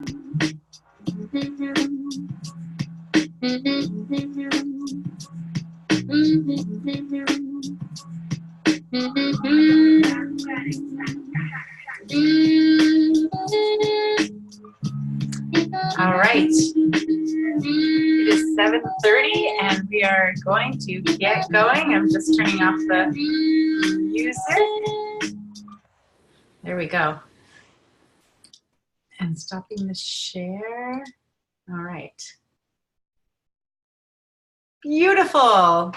All right. It is 7:30 and we are going to get going. I'm just turning off the music. There we go. And stopping the share. All right. Beautiful.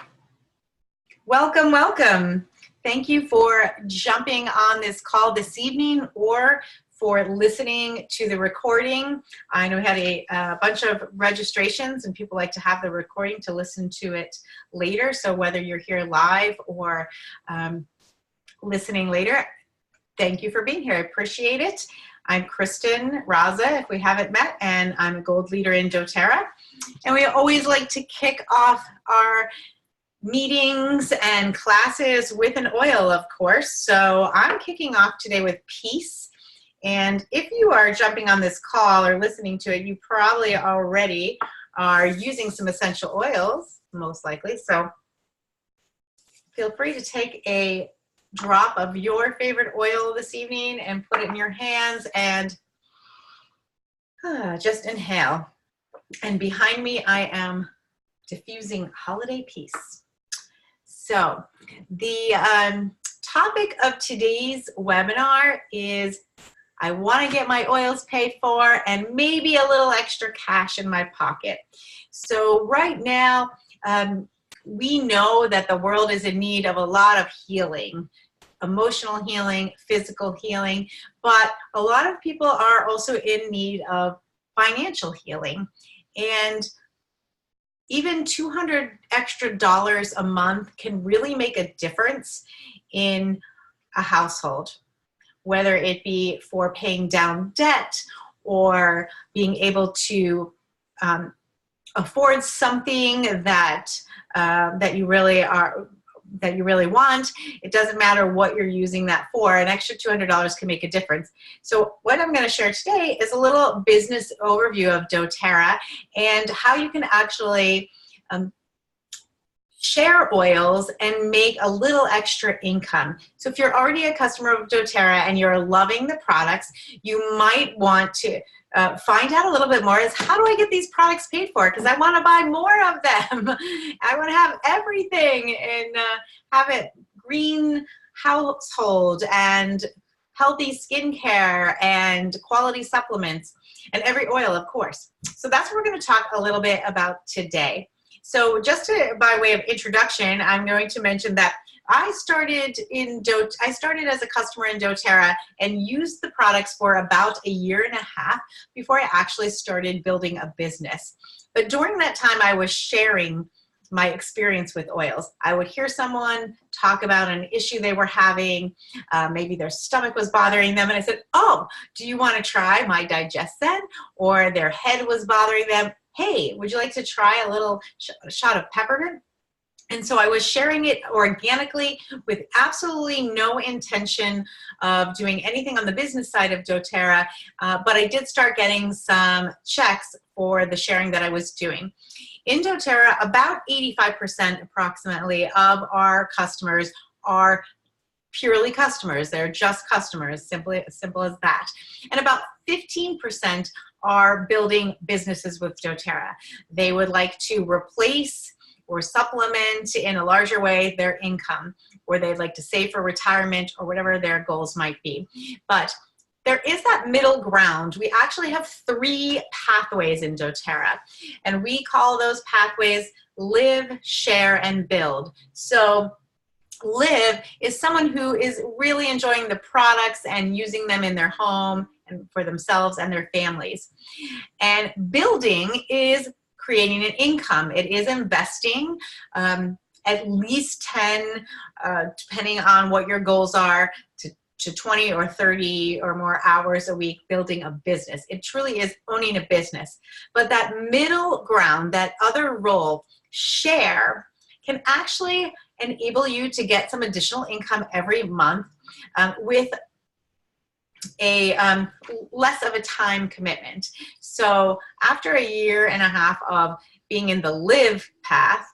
Welcome, welcome. Thank you for jumping on this call this evening or for listening to the recording. I know we had a bunch of registrations and people like to have the recording to listen to it later. So whether you're here live or listening later, thank you for being here. I appreciate it. I'm Kristen Raza, if we haven't met, and I'm a gold leader in doTERRA. And we always like to kick off our meetings and classes with an oil, of course. So I'm kicking off today with peace. And if you are jumping on this call or listening to it, you probably already are using some essential oils, most likely. So feel free to take a drop of your favorite oil this evening and put it in your hands and just inhale. And behind me, I am diffusing holiday peace. So the topic of today's webinar is I want to get my oils paid for and maybe a little extra cash in my pocket. So right now, we know that the world is in need of a lot of healing, emotional healing, physical healing, but a lot of people are also in need of financial healing. And even $200 extra a month can really make a difference in a household, whether it be for paying down debt or being able to afford something that you really want. It doesn't matter what you're using that for. An extra $200 can make a difference. So what I'm going to share today is a little business overview of doTERRA and how you can actually share oils and make a little extra income. So if you're already a customer of doTERRA and you're loving the products, you might want to find out a little bit more is how do I get these products paid for? Because I want to buy more of them. I want to have everything and have it green household and healthy skincare and quality supplements and every oil, of course. So that's what we're going to talk a little bit about today. So just by way of introduction, I'm going to mention that I started as a customer in doTERRA and used the products for about a year and a half before I actually started building a business. But during that time, I was sharing my experience with oils. I would hear someone talk about an issue they were having, maybe their stomach was bothering them, and I said, oh, do you want to try my Digest-Zen? Or their head was bothering them. Hey, would you like to try a little shot of peppermint? And so I was sharing it organically with absolutely no intention of doing anything on the business side of doTERRA, but I did start getting some checks for the sharing that I was doing. In doTERRA, about 85% approximately of our customers are purely customers. They're just customers, as simple as that. And about 15% are building businesses with doTERRA. They would like to replace or supplement in a larger way their income, or they'd like to save for retirement or whatever their goals might be. But there is that middle ground. We actually have 3 pathways in doTERRA, and we call those pathways live, share, and build. So live is someone who is really enjoying the products and using them in their home and for themselves and their families. And building is creating an income. It is investing at least 10, depending on what your goals are, to 20 or 30 or more hours a week building a business. It truly is owning a business. But that middle ground, that other role, share, can actually enable you to get some additional income every month with less of a time commitment. So after a year and a half of being in the live path,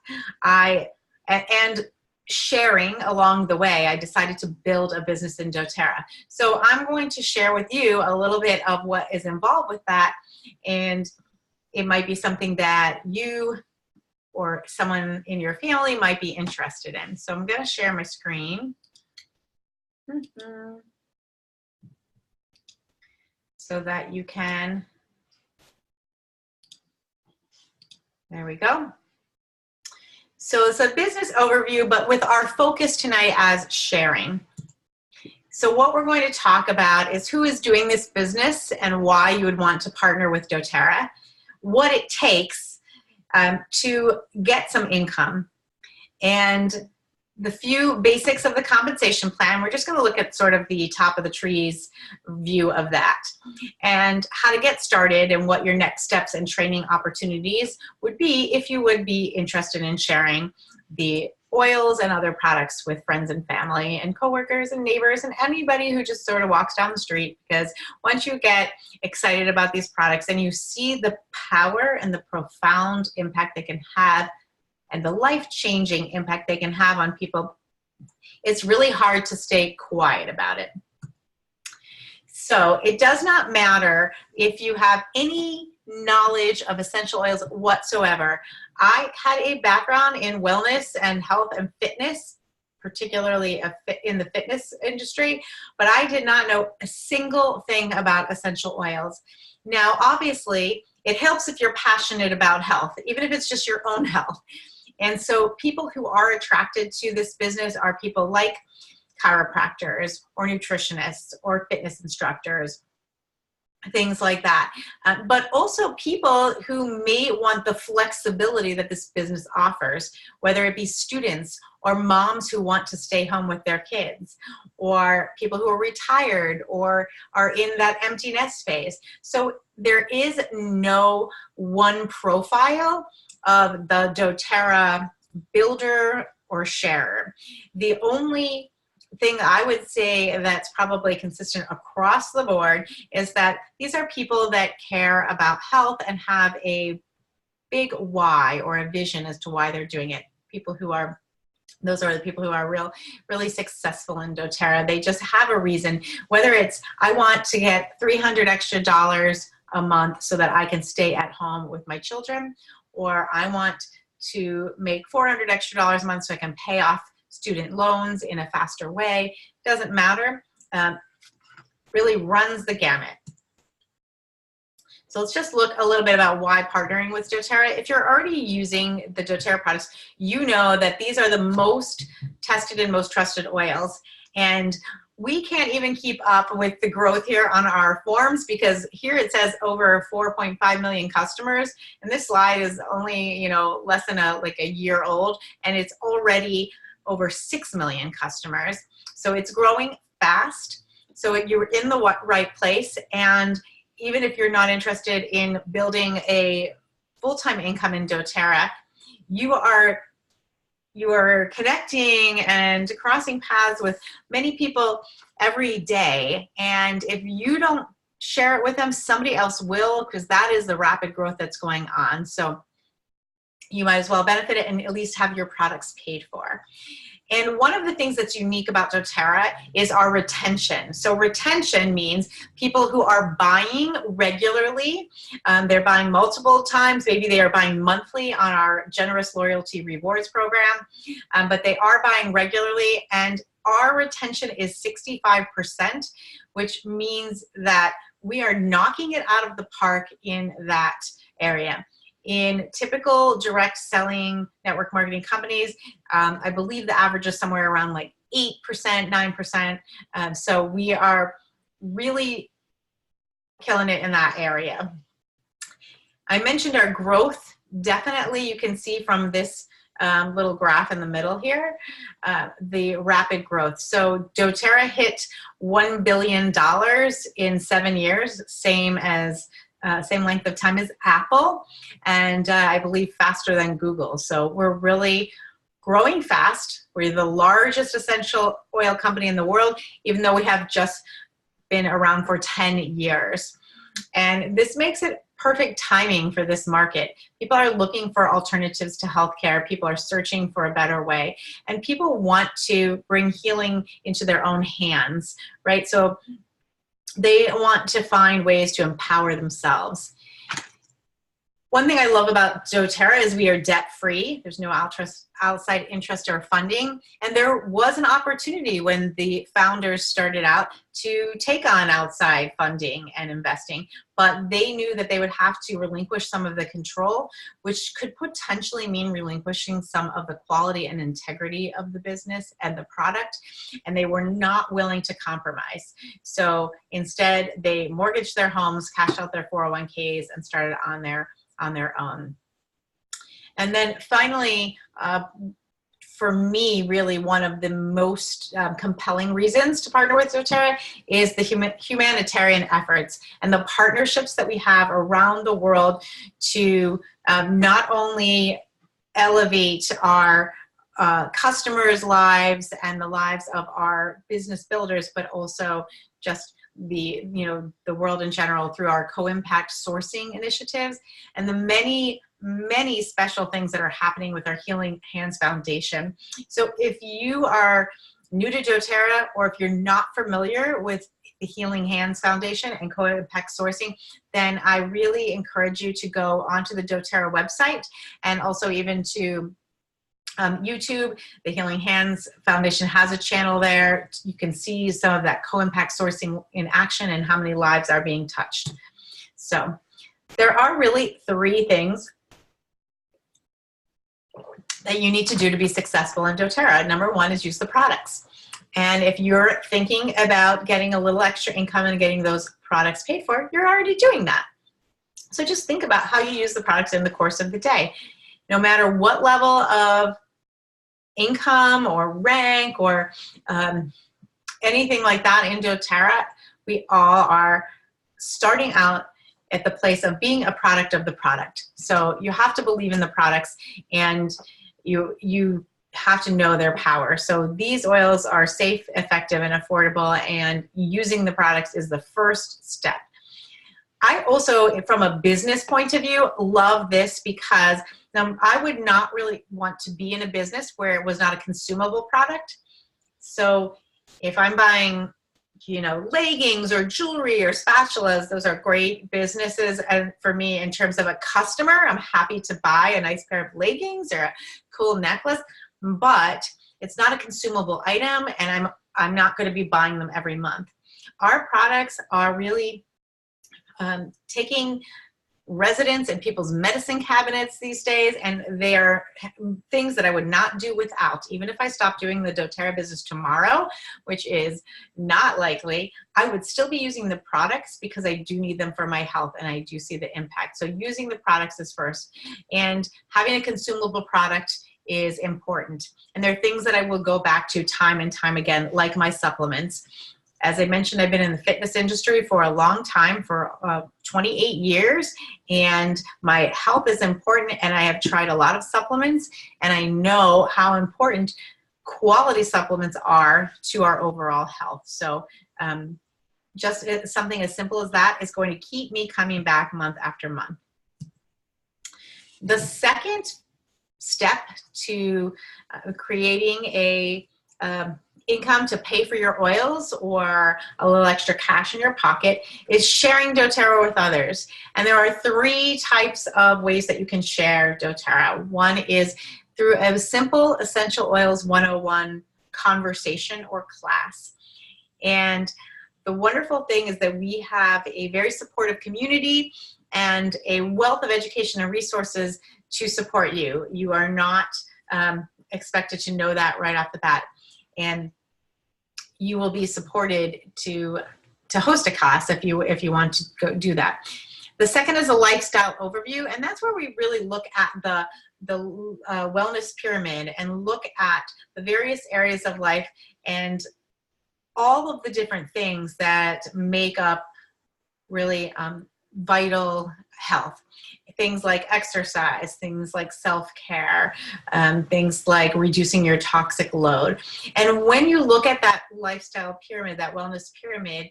and sharing along the way, I decided to build a business in doTERRA. So I'm going to share with you a little bit of what is involved with that, and it might be something that you or someone in your family might be interested in. So I'm going to share my screen. So that you can, there we go. So it's a business overview, but with our focus tonight as sharing. So what we're going to talk about is who is doing this business and why you would want to partner with doTERRA, what it takes to get some income, and the few basics of the compensation plan. We're just going to look at sort of the top of the trees view of that, and how to get started and what your next steps and training opportunities would be if you would be interested in sharing the oils and other products with friends and family and coworkers and neighbors and anybody who just sort of walks down the street. Because once you get excited about these products and you see the power and the profound impact they can have and the life-changing impact they can have on people, it's really hard to stay quiet about it. So it does not matter if you have any knowledge of essential oils whatsoever. I had a background in wellness and health and fitness, particularly in the fitness industry, but I did not know a single thing about essential oils. Now, obviously, it helps if you're passionate about health, even if it's just your own health. And so people who are attracted to this business are people like chiropractors or nutritionists or fitness instructors, things like that. But also people who may want the flexibility that this business offers, whether it be students or moms who want to stay home with their kids, or people who are retired or are in that empty nest phase. So there is no one profile of the doTERRA builder or sharer. The only thing I would say that's probably consistent across the board is that these are people that care about health and have a big why or a vision as to why they're doing it. Those are the people who are really successful in doTERRA. They just have a reason, whether it's, I want to get $300 extra a month so that I can stay at home with my children, or I want to make $400 extra a month so I can pay off student loans in a faster way. Doesn't matter. Really runs the gamut. So let's just look a little bit about why partnering with doTERRA. If you're already using the doTERRA products, you know that these are the most tested and most trusted oils. And we can't even keep up with the growth here on our forms, because here it says over 4.5 million customers, and this slide is only, you know, less than a year old, and it's already over 6 million customers. So it's growing fast. So you're in the right place. And even if you're not interested in building a full-time income in doTERRA, you are connecting and crossing paths with many people every day. And if you don't share it with them, somebody else will, because that is the rapid growth that's going on. So you might as well benefit it and at least have your products paid for. And one of the things that's unique about doTERRA is our retention. So retention means people who are buying regularly. They're buying multiple times. Maybe they are buying monthly on our generous loyalty rewards program, but they are buying regularly. And our retention is 65%, which means that we are knocking it out of the park in that area. In typical direct selling network marketing companies, I believe the average is somewhere around like 8%, 9%. So we are really killing it in that area. I mentioned our growth. Definitely you can see from this little graph in the middle here, the rapid growth. So doTERRA hit $1 billion in 7 years, same length of time as Apple, and I believe faster than Google. So we're really growing fast. We're the largest essential oil company in the world, even though we have just been around for 10 years. And this makes it perfect timing for this market. People are looking for alternatives to healthcare. People are searching for a better way. And people want to bring healing into their own hands, right? So they want to find ways to empower themselves. One thing I love about doTERRA is we are debt-free. There's no outside interest or funding. And there was an opportunity when the founders started out to take on outside funding and investing, but they knew that they would have to relinquish some of the control, which could potentially mean relinquishing some of the quality and integrity of the business and the product, and they were not willing to compromise. So instead, they mortgaged their homes, cashed out their 401ks, and started on their own. And then finally, for me, really one of the most compelling reasons to partner with doTERRA is the humanitarian efforts and the partnerships that we have around the world to not only elevate our customers' lives and the lives of our business builders, but also just the world in general through our co-impact sourcing initiatives and the many special things that are happening with our Healing Hands Foundation. So if you are new to doTERRA, or if you're not familiar with the Healing Hands Foundation and co-impact sourcing, then I really encourage you to go onto the doTERRA website and also even to YouTube. The Healing Hands Foundation has a channel there. You can see some of that co-impact sourcing in action and how many lives are being touched. So there are really 3 things that you need to do to be successful in doTERRA. Number 1 is use the products. And if you're thinking about getting a little extra income and getting those products paid for, you're already doing that. So just think about how you use the products in the course of the day. No matter what level of income or rank or anything like that in doTERRA, we all are starting out at the place of being a product of the product. So you have to believe in the products, and you have to know their power. So these oils are safe, effective, and affordable, and using the products is the first step. I also, from a business point of view, love this because I would not really want to be in a business where it was not a consumable product. So if I'm buying, leggings or jewelry or spatulas, those are great businesses. And for me, in terms of a customer, I'm happy to buy a nice pair of leggings or a cool necklace, but it's not a consumable item, and I'm not going to be buying them every month. Our products are really taking residence in people's medicine cabinets these days, and they are things that I would not do without. Even if I stopped doing the doTERRA business tomorrow, which is not likely, I would still be using the products because I do need them for my health and I do see the impact. So using the products is first, and having a consumable product is important. And there are things that I will go back to time and time again, like my supplements. As I mentioned, I've been in the fitness industry for a long time, for 28 years, and my health is important, and I have tried a lot of supplements, and I know how important quality supplements are to our overall health. So just something as simple as that is going to keep me coming back month after month. The second step to creating a income to pay for your oils or a little extra cash in your pocket is sharing doTERRA with others. And there are 3 types of ways that you can share doTERRA. One is through a simple Essential Oils 101 conversation or class. And the wonderful thing is that we have a very supportive community and a wealth of education and resources to support you. You are not expected to know that right off the bat. And you will be supported to host a class if you want to go do that. The second is a lifestyle overview, and that's where we really look at the wellness pyramid and look at the various areas of life and all of the different things that make up really vital health. Things like exercise, things like self-care, things like reducing your toxic load. And when you look at that lifestyle pyramid, that wellness pyramid,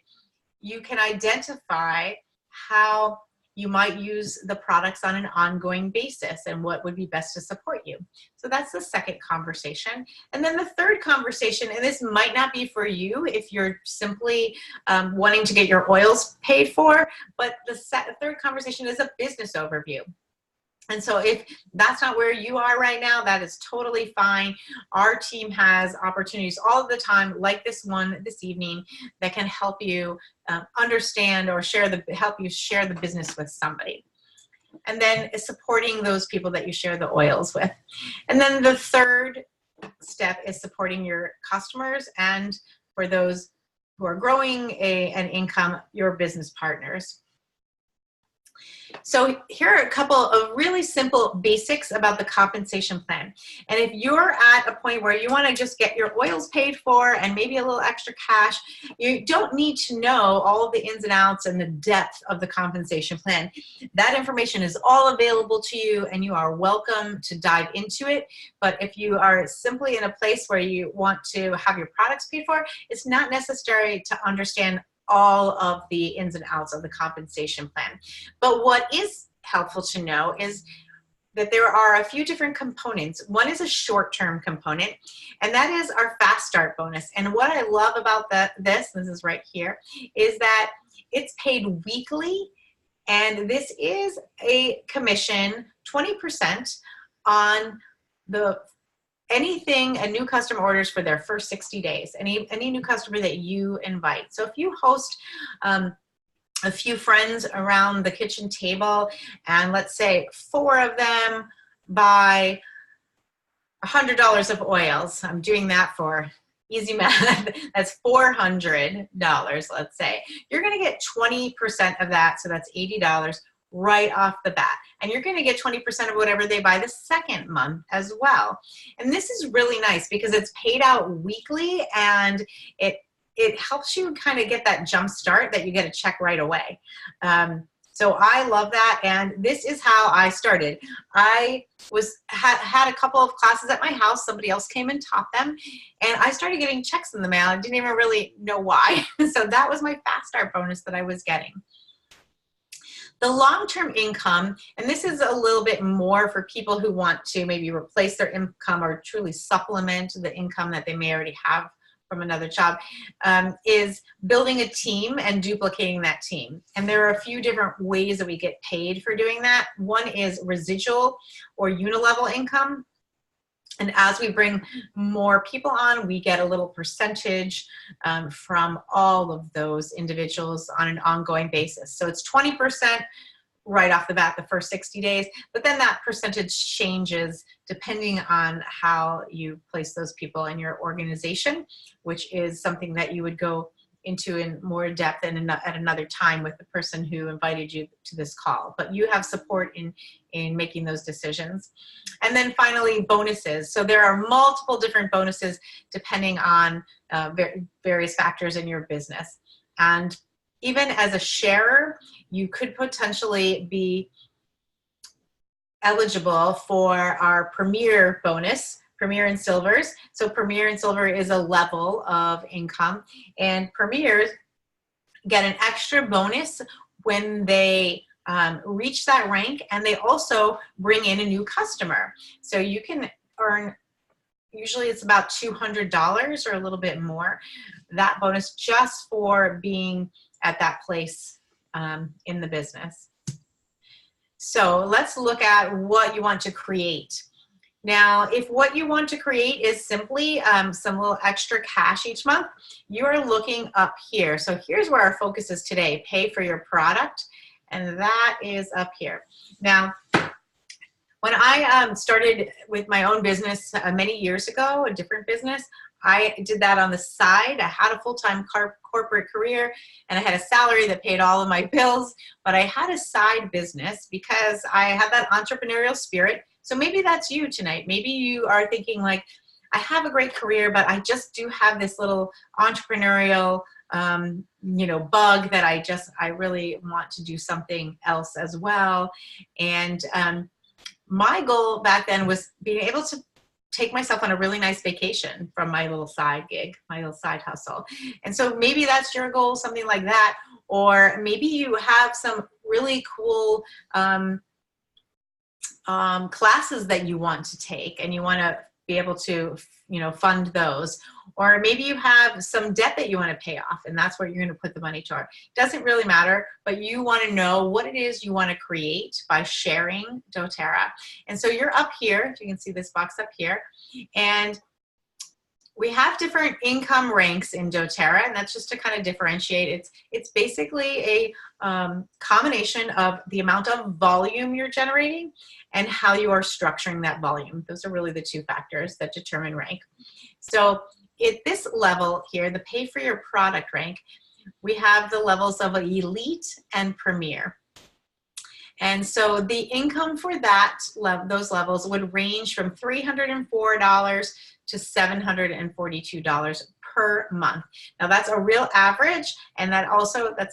you can identify how you might use the products on an ongoing basis and what would be best to support you. So that's the second conversation. And then the third conversation, and this might not be for you if you're simply wanting to get your oils paid for, but the third conversation is a business overview. And so if that's not where you are right now, that is totally fine. Our team has opportunities all the time, like this one this evening, that can help you understand or help you share the business with somebody. And then supporting those people that you share the oils with. And then the third step is supporting your customers, and for those who are growing an income, your business partners. So here are a couple of really simple basics about the compensation plan. And if you're at a point where you want to just get your oils paid for and maybe a little extra cash, you don't need to know all of the ins and outs and the depth of the compensation plan. That information is all available to you, and you are welcome to dive into it. But if you are simply in a place where you want to have your products paid for, it's not necessary to understand all of the ins and outs of the compensation plan. But what is helpful to know is that there are a few different components. One is a short-term component, and that is our fast start bonus. And what I love about this is right here, is that it's paid weekly, and this is a commission, 20% on anything a new customer orders for their first 60 days, any new customer that you invite. So if you host a few friends around the kitchen table, and let's say 4 of them buy $100 of oils, I'm doing that for easy math, that's $400, let's say. You're gonna get 20% of that, so that's $80 right off the bat. And you're going to get 20% of whatever they buy the second month as well. And this is really nice because it's paid out weekly, and it helps you kind of get that jump start that you get a check right away. So I love that, and this is how I started. I had a couple of classes at my house. Somebody else came and taught them, and I started getting checks in the mail. I didn't even really know why. So that was my fast start bonus that I was getting. The long-term income, and this is a little bit more for people who want to maybe replace their income or truly supplement the income that they may already have from another job, is building a team and duplicating that team. And there are a few different ways that we get paid for doing that. One is residual or unilevel income. And as we bring more people on, we get a little percentage from all of those individuals on an ongoing basis. So it's 20% right off the bat the first 60 days, but then that percentage changes depending on how you place those people in your organization, which is something that you would go into in more depth and at another time with the person who invited you to this call. But you have support in making those decisions. And then finally, bonuses. So there are multiple different bonuses depending on various factors in your business. And even as a sharer, you could potentially be eligible for our Premier bonus, Premier and Silvers. So Premier and Silver is a level of income, and Premiers get an extra bonus when they reach that rank, and they also bring in a new customer. So you can earn, usually it's about $200 or a little bit more, that bonus just for being at that place in the business. So let's look at what you want to create. Now, if what you want to create is simply some little extra cash each month, you are looking up here. So here's where our focus is today, pay for your product, and that is up here. Now, when I started with my own business many years ago, a different business, I did that on the side. I had a full-time corporate career, and I had a salary that paid all of my bills, but I had a side business because I had that entrepreneurial spirit. So maybe that's you tonight. Maybe you are thinking like, I have a great career, but I just do have this little entrepreneurial, bug that I really want to do something else as well. And my goal back then was being able to take myself on a really nice vacation from my little side gig, my little side hustle. And so maybe that's your goal, something like that. Or maybe you have some really cool classes that you want to take and you want to be able to, you know, fund those. Or maybe you have some debt that you want to pay off and that's where you're going to put the money toward. Doesn't really matter, but you want to know what it is you want to create by sharing doTERRA. And so you're up here, you can see this box up here, and we have different income ranks in doTERRA, and that's just to kind of differentiate. It's basically a combination of the amount of volume you're generating and how you are structuring that volume. Those are really the two factors that determine rank. So at this level here, the pay for your product rank, we have the levels of Elite and Premier. And so the income for that those levels would range from $304 to $742 per month. Now that's a real average, and that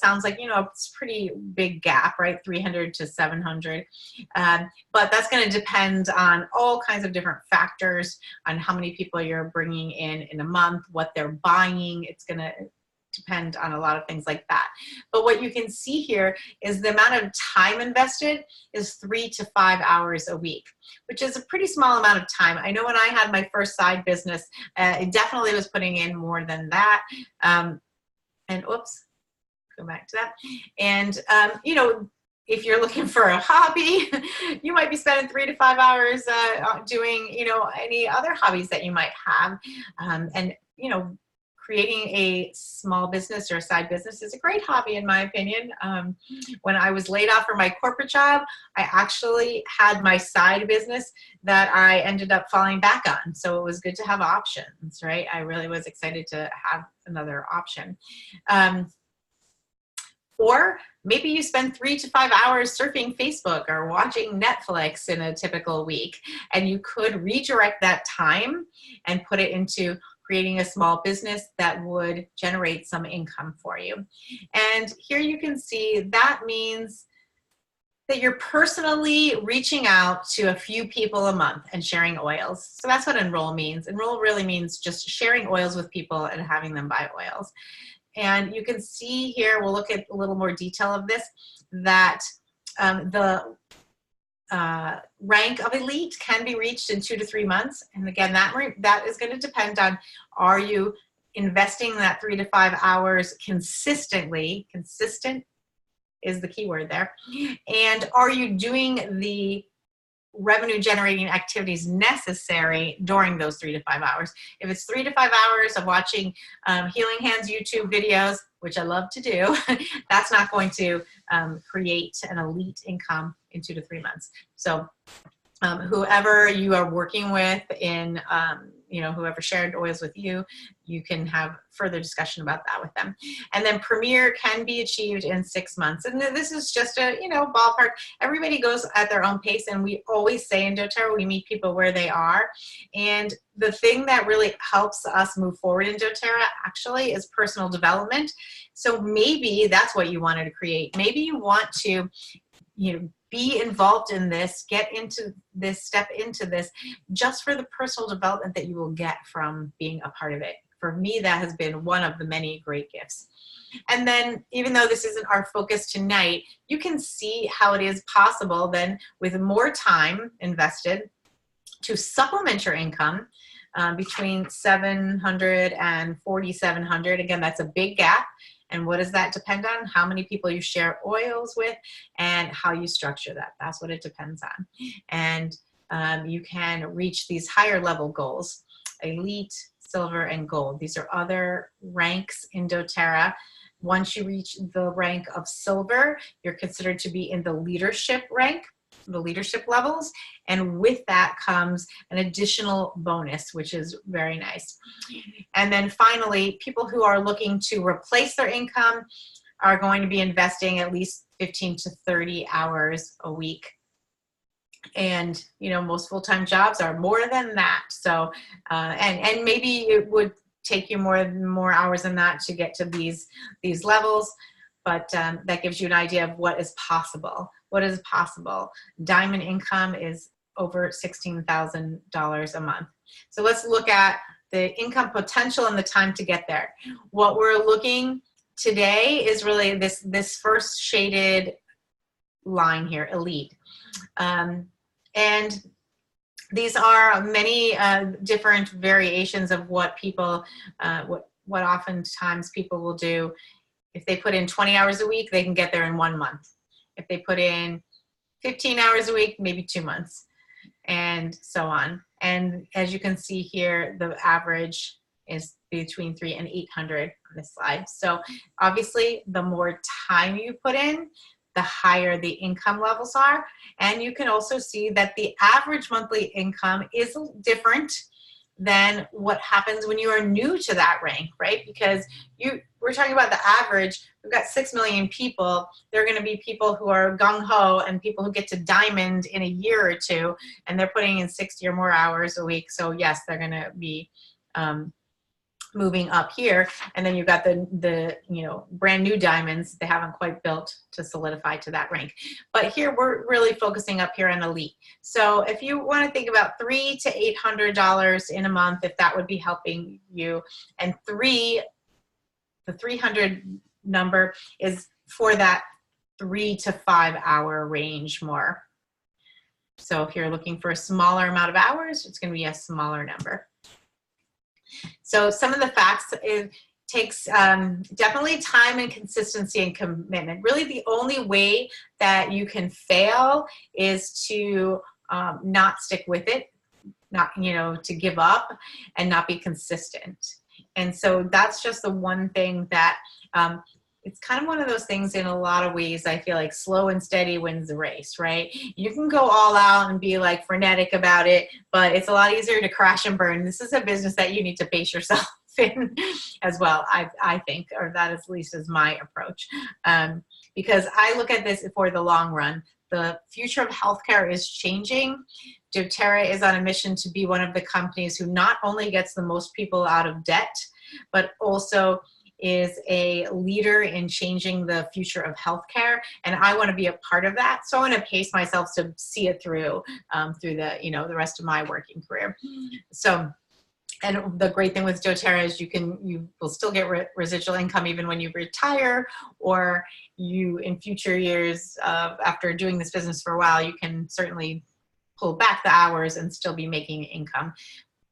sounds like, you know, it's a pretty big gap, right? 300 to 700. But that's going to depend on all kinds of different factors, on how many people you're bringing in a month, what they're buying. It's going to depend on a lot of things like that. But what you can see here is the amount of time invested is 3 to 5 hours a week, which is a pretty small amount of time. I know when I had my first side business, it definitely was putting in more than that. And oops, go back to that. And, you know, if you're looking for a hobby, you might be spending 3 to 5 hours doing, you know, any other hobbies that you might have. And, you know, creating a small business or a side business is a great hobby, in my opinion. When I was laid off from my corporate job, I actually had my side business that I ended up falling back on. So it was good to have options, right? I really was excited to have another option. Or maybe you spend 3 to 5 hours surfing Facebook or watching Netflix in a typical week, and you could redirect that time and put it into creating a small business that would generate some income for you. And here you can see that means that you're personally reaching out to a few people a month and sharing oils. So that's what enroll means. Enroll really means just sharing oils with people and having them buy oils. And you can see here, we'll look at a little more detail of this, that the rank of Elite can be reached in 2 to 3 months. And again, that is going to depend on, are you investing that 3 to 5 hours consistently? Consistent is the key word there. And are you doing the revenue generating activities necessary during those 3 to 5 hours? If it's 3 to 5 hours of watching Healing Hands YouTube videos, which I love to do, that's not going to create an elite income in 2 to 3 months. So whoever you are working with in, you know, whoever shared oils with you, you can have further discussion about that with them. And then Premier can be achieved in 6 months. And this is just a, you know, ballpark. Everybody goes at their own pace. And we always say in doTERRA, we meet people where they are. And the thing that really helps us move forward in doTERRA actually is personal development. So maybe that's what you wanted to create. Maybe you want to, you know, be involved in this, get into this, step into this, just for the personal development that you will get from being a part of it. For me, that has been one of the many great gifts. And then, even though this isn't our focus tonight, you can see how it is possible then, with more time invested, to supplement your income between $700 and $4,700. Again, that's a big gap. And what does that depend on? How many people you share oils with and how you structure that. That's what it depends on. And you can reach these higher level goals, Elite, Silver, and Gold. These are other ranks in doTERRA. Once you reach the rank of Silver, you're considered to be in the leadership rank, the leadership levels. And with that comes an additional bonus, which is very nice. And then finally, people who are looking to replace their income are going to be investing at least 15 to 30 hours a week. And, you know, most full-time jobs are more than that. So, and maybe it would take you more hours than that to get to these levels. But that gives you an idea of what is possible. What is possible? Diamond income is over $16,000 a month. So let's look at the income potential and the time to get there. What we're looking today is really this first shaded line here, elite. And these are many different variations of what people, what oftentimes people will do. If they put in 20 hours a week, they can get there in 1 month. If they put in 15 hours a week, maybe 2 months, and so on. And as you can see here, the average is between 300 and 800 on this slide. So obviously, the more time you put in, the higher the income levels are. And you can also see that the average monthly income is different than what happens when you are new to that rank, right? Because we're talking about the average. We've got 6 million people. There are going to be people who are gung-ho and people who get to diamond in a year or two, and they're putting in 60 or more hours a week. So yes, they're going to be moving up here. And then you've got the brand new diamonds. They haven't quite built to solidify to that rank. But here we're really focusing up here on elite. So if you want to think about $300 to $800 in a month, if that would be helping you, and the 300 number is for that 3 to 5 hour range more. So if you're looking for a smaller amount of hours, it's going to be a smaller number. So some of the facts, it takes definitely time and consistency and commitment. Really the only way that you can fail is to not stick with it, not, to give up and not be consistent. And so that's just the one thing that it's kind of one of those things in a lot of ways. I feel like slow and steady wins the race, right? You can go all out and be like frenetic about it, but it's a lot easier to crash and burn. This is a business that you need to pace yourself in as well, I think, or that at least is my approach. Because I look at this for the long run. The future of healthcare is changing. doTERRA is on a mission to be one of the companies who not only gets the most people out of debt, but also is a leader in changing the future of healthcare, and I want to be a part of that. So I want to pace myself to see it through the rest of my working career. So, and the great thing with doTERRA is you will still get residual income even when you retire, or you in future years after doing this business for a while, you can certainly pull back the hours and still be making income.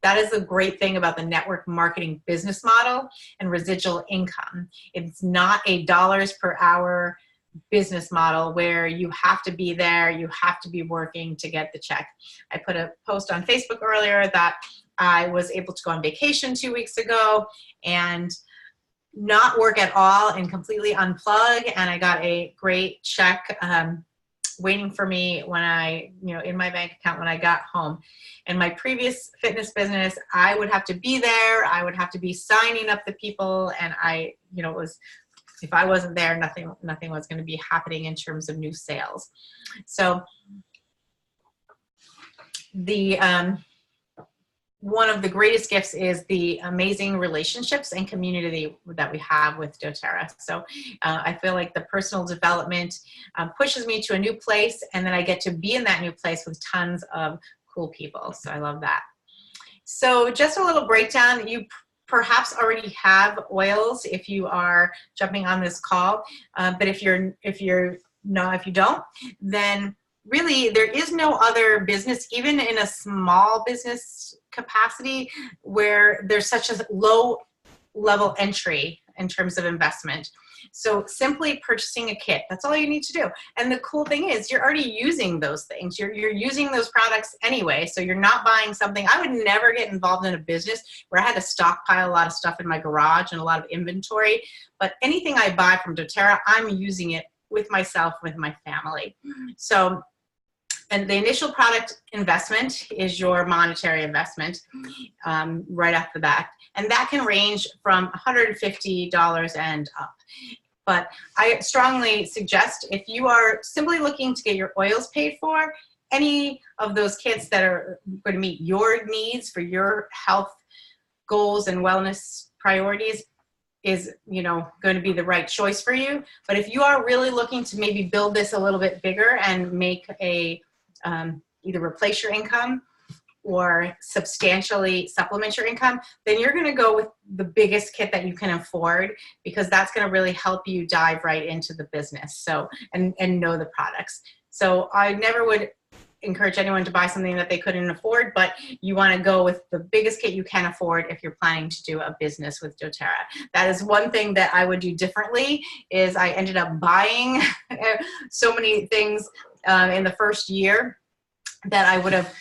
That is the great thing about the network marketing business model and residual income. It's not a dollars per hour business model where you have to be there, you have to be working to get the check. I put a post on Facebook earlier that I was able to go on vacation 2 weeks ago and not work at all and completely unplug, and I got a great check waiting for me when in my bank account when I got home. In my previous fitness business, I would have to be there. I would have to be signing up the people, and it was, if I wasn't there, nothing was going to be happening in terms of new sales. So one of the greatest gifts is the amazing relationships and community that we have with doTERRA. So I feel like the personal development pushes me to a new place, and then I get to be in that new place with tons of cool people. So I love that. So just a little breakdown. You perhaps already have oils if you are jumping on this call, but if you don't, then really there is no other business, even in a small business capacity, where there's such a low level entry in terms of investment. So simply purchasing a kit, that's all you need to do. And the cool thing is you're already using those things. You're using those products anyway, so you're not buying something. I would never get involved in a business where I had to stockpile a lot of stuff in my garage and a lot of inventory. But anything I buy from doTERRA, I'm using it with myself, with my family. So, and the initial product investment is your monetary investment right off the bat. And that can range from $150 and up. But I strongly suggest, if you are simply looking to get your oils paid for, any of those kits that are going to meet your needs for your health goals and wellness priorities is going to be the right choice for you. But if you are really looking to maybe build this a little bit bigger and make a either replace your income or substantially supplement your income, then you're going to go with the biggest kit that you can afford, because that's going to really help you dive right into the business. So, and know the products. So I never would encourage anyone to buy something that they couldn't afford, but you want to go with the biggest kit you can afford if you're planning to do a business with doTERRA. That is one thing that I would do differently, is I ended up buying so many things in the first year that I would have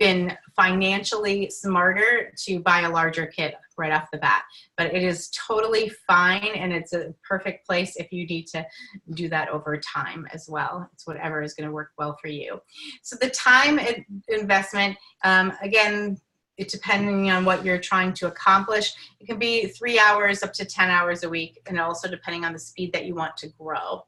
been financially smarter to buy a larger kit right off the bat. But it is totally fine, and it's a perfect place if you need to do that over time as well. It's whatever is going to work well for you. So the time investment, again, it depending on what you're trying to accomplish, it can be 3 hours up to 10 hours a week, and also depending on the speed that you want to grow.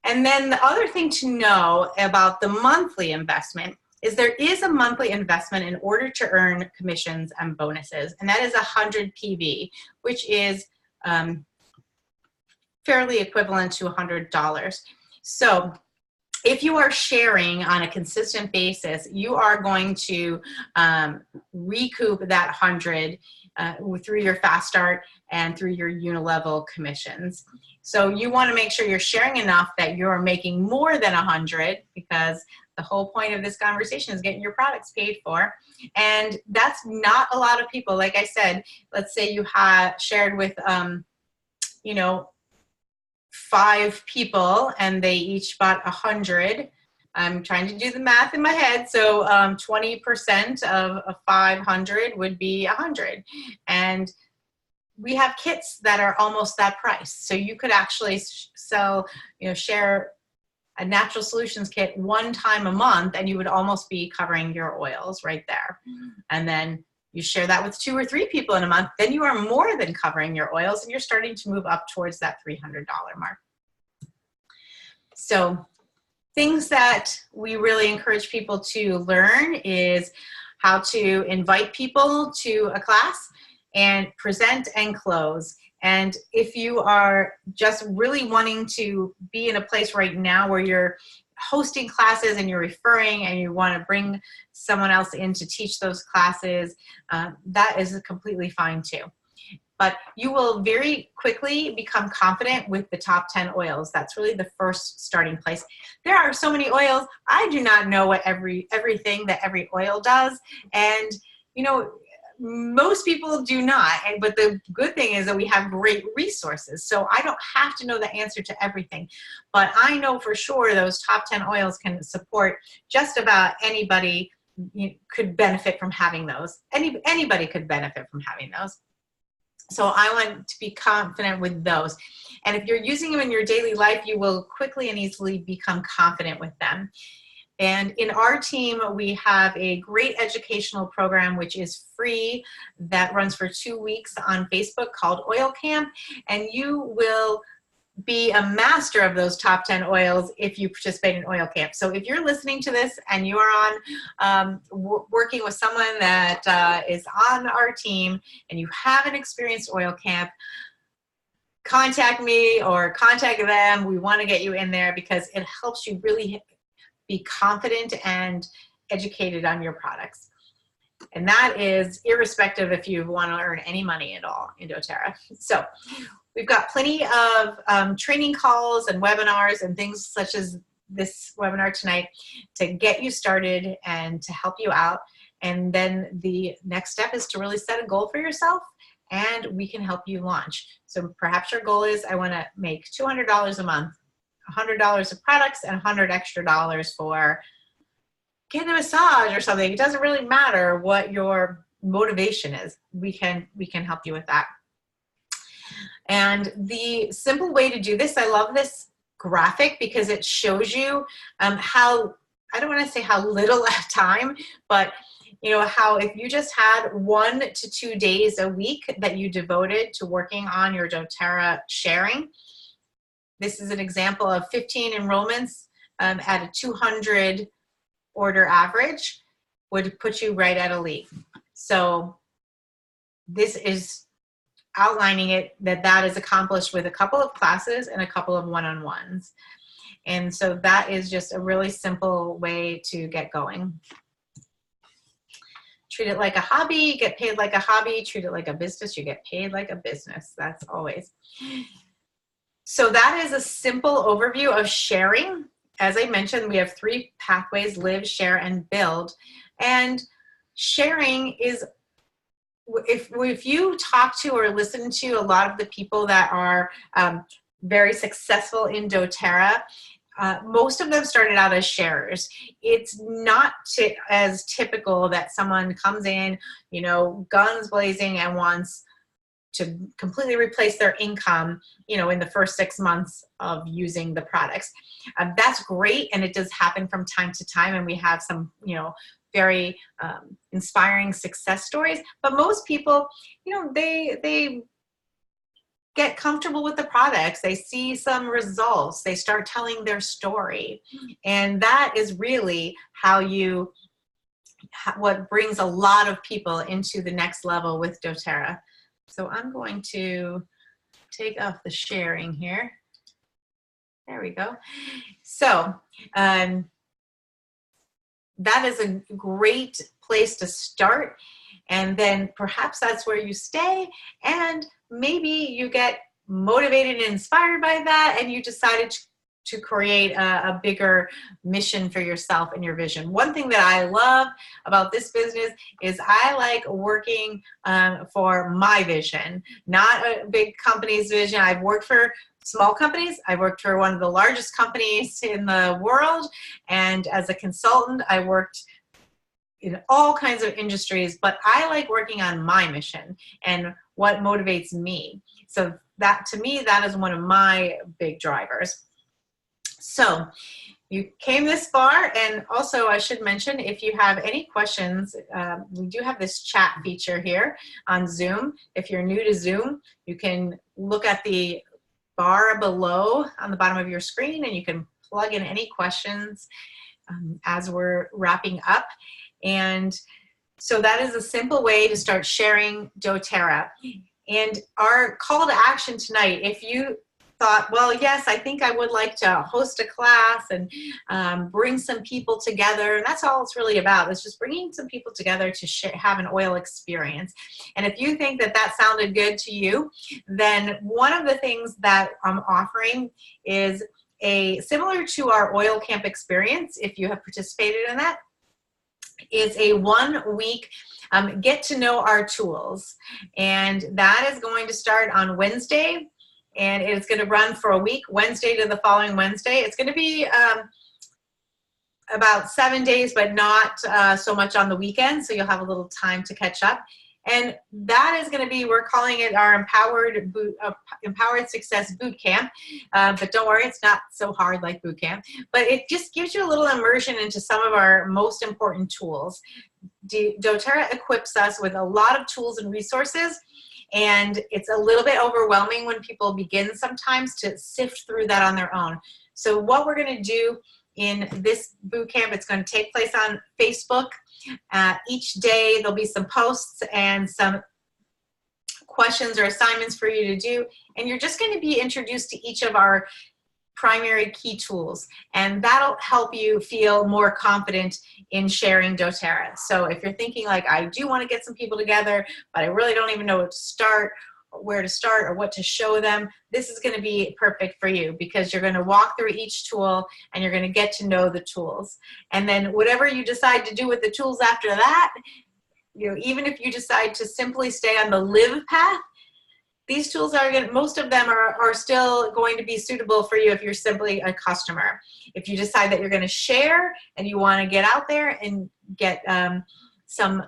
And then the other thing to know about the monthly investment is there is a monthly investment in order to earn commissions and bonuses, and that is 100 PV, which is fairly equivalent to $100. So if you are sharing on a consistent basis, you are going to recoup that 100 through your fast start and through your unilevel commissions. So you want to make sure you're sharing enough that you're making more than 100, because the whole point of this conversation is getting your products paid for. And that's not a lot of people. Like I said, let's say you have shared with, you know, 5 people and they each bought 100. I'm trying to do the math in my head. So 20% of 500 would be 100. And we have kits that are almost that price. So you could actually sell, you know, share a natural solutions kit 1 time a month, and you would almost be covering your oils right there. And then you share that with 2 or 3 people in a month, then you are more than covering your oils, and you're starting to move up towards that $300 mark. So things that we really encourage people to learn is how to invite people to a class and present and close. And if you are just really wanting to be in a place right now where you're hosting classes and you're referring and you want to bring someone else in to teach those classes, that is completely fine too. But you will very quickly become confident with the top 10 oils. That's really the first starting place. There are so many oils. I do not know what everything that every oil does. And, you know, most people do not, but the good thing is that we have great resources. So I don't have to know the answer to everything, but I know for sure those top 10 oils can support just about anybody. You could benefit from having those. Anybody could benefit from having those. So I want to be confident with those. And if you're using them in your daily life, you will quickly and easily become confident with them. And in our team, we have a great educational program, which is free, that runs for 2 weeks on Facebook called Oil Camp. And you will be a master of those top 10 oils if you participate in Oil Camp. So if you're listening to this and you are on working with someone that is on our team and you haven't experienced Oil Camp, contact me or contact them. We want to get you in there because it helps you really be confident and educated on your products. And that is irrespective if you want to earn any money at all in doTERRA. So we've got plenty of training calls and webinars and things such as this webinar tonight to get you started and to help you out. And then the next step is to really set a goal for yourself, and we can help you launch. So perhaps your goal is, I want to make $200 a month, $100 of products, and $100 extra for getting a massage or something. It doesn't really matter what your motivation is. We can help you with that. And the simple way to do this, I love this graphic because it shows you how, I don't want to say how little time, but you know, how if you just had 1 to 2 days a week that you devoted to working on your doTERRA sharing. This is an example of 15 enrollments at a 200 order average would put you right at elite. So this is outlining it that is accomplished with a couple of classes and a couple of one-on-ones. And so that is just a really simple way to get going. Treat it like a hobby, get paid like a hobby. Treat it like a business, you get paid like a business. That's always. So that is a simple overview of sharing. As I mentioned, we have 3 pathways: live, share, and build. And sharing is, if you talk to or listen to a lot of the people that are very successful in doTERRA, most of them started out as sharers. It's not as typical that someone comes in, you know, guns blazing and wants to completely replace their income, you know, in the first 6 months of using the products. That's great, and it does happen from time to time, and we have some, you know, very inspiring success stories. But most people, you know, they get comfortable with the products, they see some results, they start telling their story, and that is really how you, what brings a lot of people into the next level with doTERRA. So I'm going to take off the sharing here. There we go. So that is a great place to start. And then perhaps that's where you stay, and maybe you get motivated and inspired by that, and you decided to create a bigger mission for yourself and your vision. One thing that I love about this business is I like working for my vision, not a big company's vision. I've worked for small companies. I worked for one of the largest companies in the world, and as a consultant, I worked in all kinds of industries, but I like working on my mission and what motivates me. So that, to me, that is one of my big drivers. So you came this far, and also I should mention, if you have any questions, we do have this chat feature here on Zoom. If you're new to Zoom, you can look at the bar below on the bottom of your screen, and you can plug in any questions as we're wrapping up. And so that is a simple way to start sharing doTERRA. And our call to action tonight, if you thought, well, yes, I think I would like to host a class and bring some people together, and that's all it's really about, is just bringing some people together to have an oil experience. And if you think that that sounded good to you, then one of the things that I'm offering is similar to our oil camp experience, if you have participated in that, is a 1-week get to know our tools. And that is going to start on Wednesday, and it's going to run for a week, Wednesday to the following Wednesday. It's going to be about 7 days, but not so much on the weekend, so you'll have a little time to catch up. And that is going to be, we're calling it our Empowered Success Boot Camp. But don't worry, it's not so hard like boot camp. But it just gives you a little immersion into some of our most important tools. doTERRA equips us with a lot of tools and resources, and it's a little bit overwhelming when people begin sometimes to sift through that on their own. So what we're going to do in this boot camp, it's going to take place on Facebook. Each day there'll be some posts and some questions or assignments for you to do, and you're just going to be introduced to each of our primary key tools, and that'll help you feel more confident in sharing doTERRA. So if you're thinking like, I do want to get some people together, but I really don't even know where to start or what to show them, this is going to be perfect for you, because you're going to walk through each tool and you're going to get to know the tools. And then whatever you decide to do with the tools after that, you know, even if you decide to simply stay on the live path, these tools are going to, most of them are still going to be suitable for you if you're simply a customer. If you decide that you're going to share and you want to get out there and get some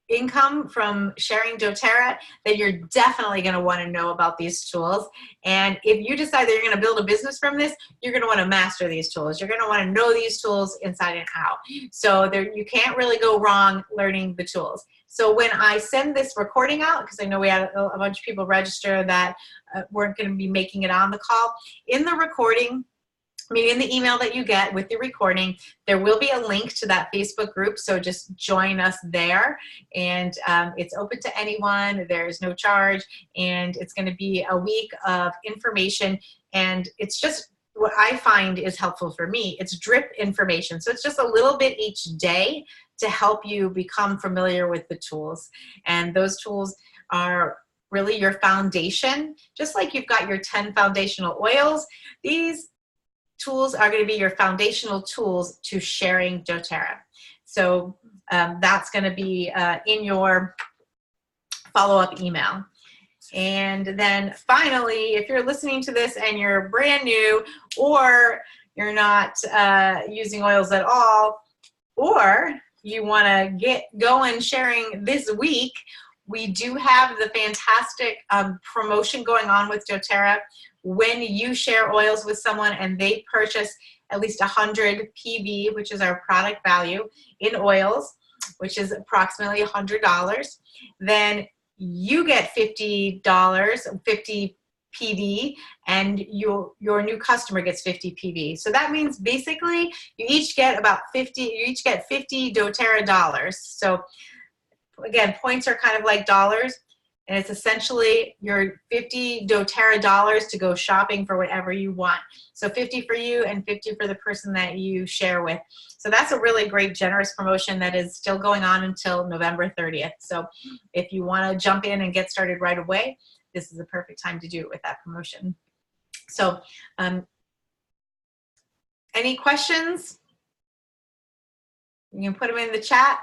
income from sharing doTERRA, then you're definitely going to want to know about these tools. And if you decide that you're going to build a business from this, you're going to want to master these tools. You're going to want to know these tools inside and out. So you can't really go wrong learning the tools. So when I send this recording out, because I know we had a bunch of people register that weren't going to be making it on the call, in the recording, I mean, in the email that you get with the recording, there will be a link to that Facebook group, so just join us there. And it's open to anyone, there's no charge, and it's going to be a week of information, and it's just what I find is helpful for me, it's drip information. So it's just a little bit each day to help you become familiar with the tools. And those tools are really your foundation. Just like you've got your 10 foundational oils, these tools are going to be your foundational tools to sharing doTERRA. So that's going to be in your follow-up email. And then finally, if you're listening to this and you're brand new, or you're not using oils at all, or you want to get going sharing this week, we do have the fantastic promotion going on with doTERRA. When you share oils with someone and they purchase at least 100 PV, which is our product value, in oils, which is approximately $100, then you get $50, 50 PV, and your new customer gets 50 PV. So that means basically you each get about 50, you each get 50 doTERRA dollars. So again, points are kind of like dollars, and it's essentially your 50 doTERRA dollars to go shopping for whatever you want. So 50 for you and 50 for the person that you share with. So that's a really great, generous promotion that is still going on until November 30th. So if you want to jump in and get started right away, this is the perfect time to do it with that promotion. So any questions? You can put them in the chat.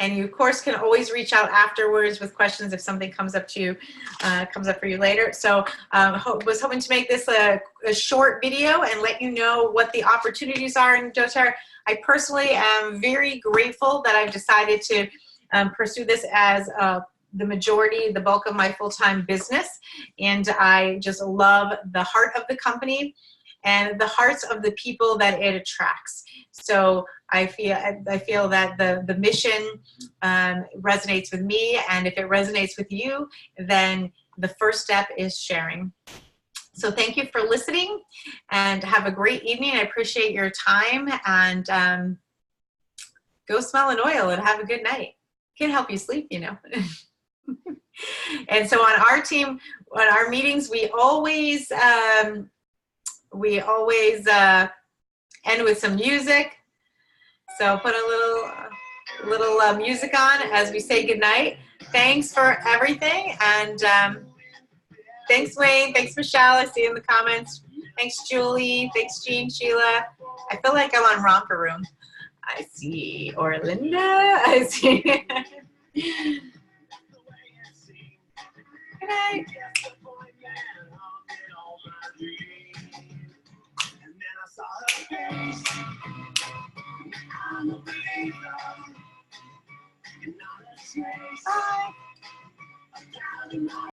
And you, of course, can always reach out afterwards with questions if something comes up to you, comes up for you later. So was hoping to make this a short video and let you know what the opportunities are in doTERRA. I personally am very grateful that I've decided to pursue this as the majority, the bulk of my full-time business. And I just love the heart of the company and the hearts of the people that it attracts. So I feel that the mission resonates with me, and if it resonates with you, then the first step is sharing. So thank you for listening, and have a great evening. I appreciate your time, and go smell an oil and have a good night. Can help you sleep, you know. And so on our team, on our meetings, we always end with some music. So put a little music on as we say goodnight. Thanks for everything. And thanks, Wayne. Thanks, Michelle. I see you in the comments. Thanks, Julie. Thanks, Jean, Sheila. I feel like I'm on Romper Room. I see Orlinda. I see. Good night.